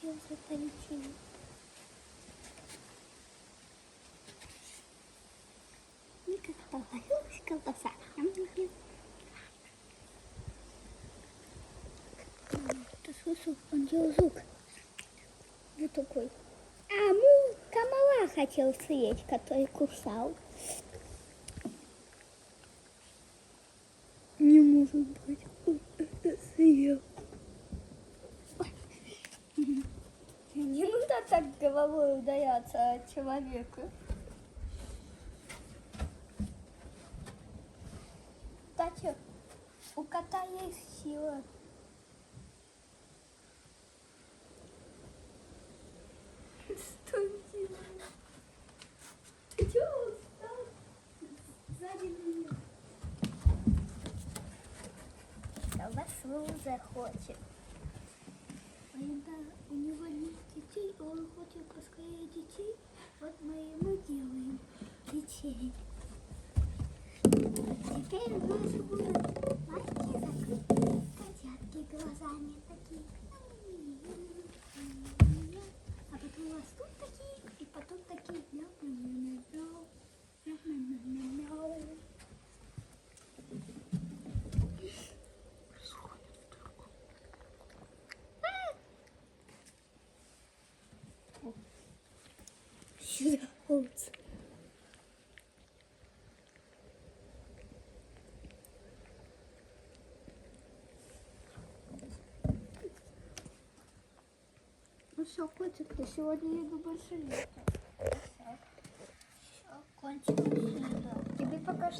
уже полетели. И как повалилась колбаса. Это слышал, он делал звук. Вот такой. Комара хотел съесть, который кусал. Не может быть, он это съел. Не надо так головой ударяться от человека. Кстати, у кота есть сила. Что делаешь? Ты чего устал? Сзади меня. Колбасу захочет. У него нет детей, он хочет поскорее детей. Вот мы ему делаем детей. Теперь у нас будут маленькие закрытые котятки глазами такие. А потом растут такие, и потом такие мяу-мяу-мяу. Мяу-мяу-мяу-мяу. Сюда овцы. Ну все, котик, ты сегодня еду больше нет. Все, кончилось.